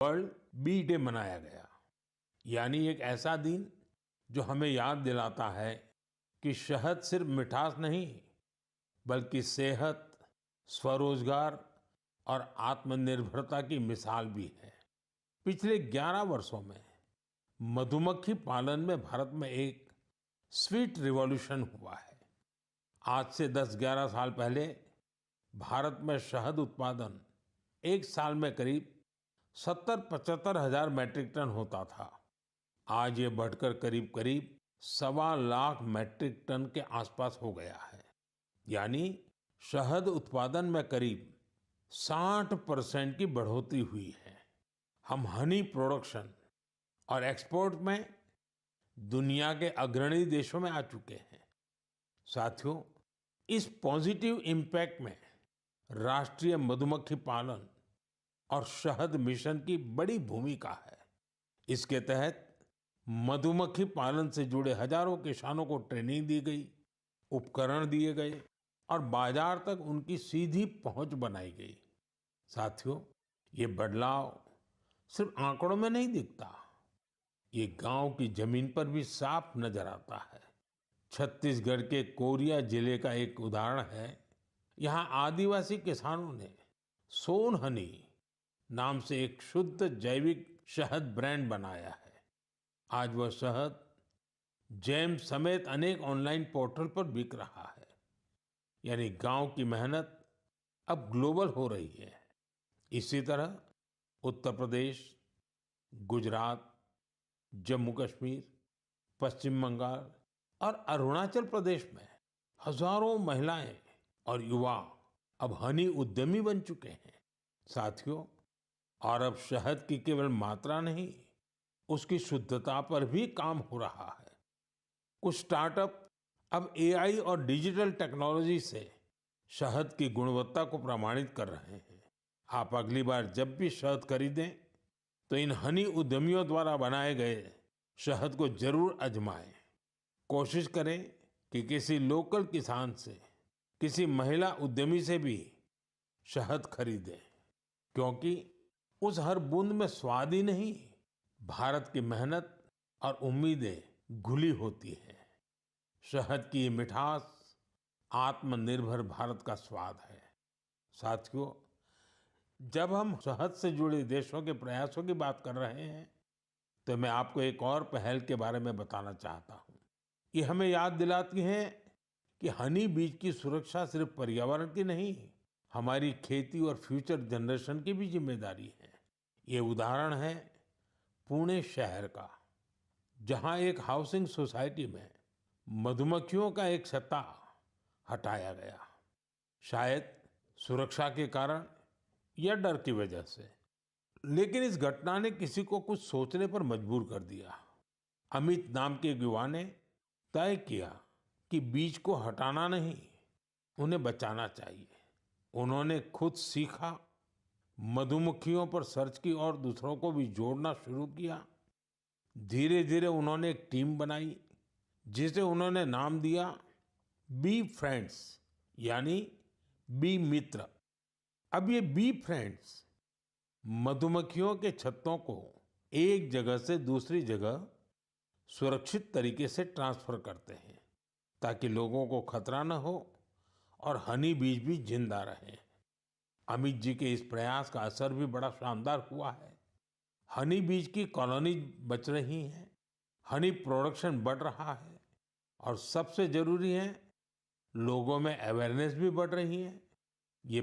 World B day मनाया गया। यानी एक ऐसा दिन जो हमें याद दिलाता है कि शहद सिर्फ मिठास नहीं, बल्कि सेहत, स्वरोजगार और आत्मनिर्भरता की मिसाल भी है। पिछले 11 वर्षों में मधुमक्खी पालन में भारत में एक स्वीट रिवॉल्यूशन हुआ है। आज से 10-11 साल पहले भारत में शहद उत्पादन एक साल में करीब 70-75 हजार मैट्रिक टन होता था। आज ये बढ़कर करीब करीब 1.25 लाख मैट्रिक टन के आसपास हो गया है। यानी शहद उत्पादन में करीब 60% की बढ़ोतरी हुई है। हम हनी प्रोडक्शन और एक्सपोर्ट में दुनिया के अग्रणी देशों में आ चुके हैं। साथियों, इस पॉजिटिव इम्पैक्ट में राष्ट्रीय मधुमक्खी पालन और शहद मिशन की बड़ी भूमिका है। इसके तहत मधुमक्खी पालन से जुड़े हजारों किसानों को ट्रेनिंग दी गई, उपकरण दिए गए और बाजार तक उनकी सीधी पहुंच बनाई गई। साथियों, ये बदलाव सिर्फ आंकड़ों में नहीं दिखता, ये गांव की जमीन पर भी साफ नजर आता है। छत्तीसगढ़ के कोरिया जिले का एक उदाहरण है। यहाँ आदिवासी किसानों ने सोन हनी नाम से एक शुद्ध जैविक शहद ब्रांड बनाया है। आज वह शहद जैम समेत अनेक ऑनलाइन पोर्टल पर बिक रहा है। यानी गांव की मेहनत अब ग्लोबल हो रही है। इसी तरह उत्तर प्रदेश, गुजरात, जम्मू कश्मीर, पश्चिम बंगाल और अरुणाचल प्रदेश में हजारों महिलाएं और युवा अब हनी उद्यमी बन चुके हैं। साथियों, और अब शहद की केवल मात्रा नहीं, उसकी शुद्धता पर भी काम हो रहा है। कुछ स्टार्टअप अब एआई और डिजिटल टेक्नोलॉजी से शहद की गुणवत्ता को प्रमाणित कर रहे हैं। आप अगली बार जब भी शहद खरीदें तो इन हनी उद्यमियों द्वारा बनाए गए शहद को जरूर आजमाएं। कोशिश करें कि किसी लोकल किसान से, किसी महिला उद्यमी से भी शहद खरीदें, क्योंकि उस हर बूंद में स्वाद ही नहीं, भारत की मेहनत और उम्मीदें घुली होती हैं। शहद की ये मिठास आत्मनिर्भर भारत का स्वाद है। साथियों, जब हम शहद से जुड़े देशों के प्रयासों की बात कर रहे हैं, तो मैं आपको एक और पहल के बारे में बताना चाहता हूँ। ये हमें याद दिलाती है कि हनी बीज की सुरक्षा सिर्फ पर्यावरण की नहीं, हमारी खेती और फ्यूचर जनरेशन की भी जिम्मेदारी है। ये उदाहरण है पुणे शहर का, जहाँ एक हाउसिंग सोसाइटी में मधुमक्खियों का एक छत्ता हटाया गया। शायद सुरक्षा के कारण या डर की वजह से, लेकिन इस घटना ने किसी को कुछ सोचने पर मजबूर कर दिया। अमित नाम के एक युवा ने तय किया कि बीज को हटाना नहीं, उन्हें बचाना चाहिए। उन्होंने खुद सीखा, मधुमक्खियों पर सर्च की और दूसरों को भी जोड़ना शुरू किया। धीरे धीरे उन्होंने एक टीम बनाई जिसे उन्होंने नाम दिया बी फ्रेंड्स, यानी बी मित्र। अब ये बी फ्रेंड्स मधुमक्खियों के छत्तों को एक जगह से दूसरी जगह सुरक्षित तरीके से ट्रांसफर करते हैं, ताकि लोगों को खतरा न हो और हनी बीज भी जिंदा रहे। अमित जी के इस प्रयास का असर भी बड़ा शानदार हुआ है। हनी बीज की कॉलोनी बच रही है, हनी प्रोडक्शन बढ़ रहा है और सबसे जरूरी है, लोगों में अवेयरनेस भी बढ़ रही है। ये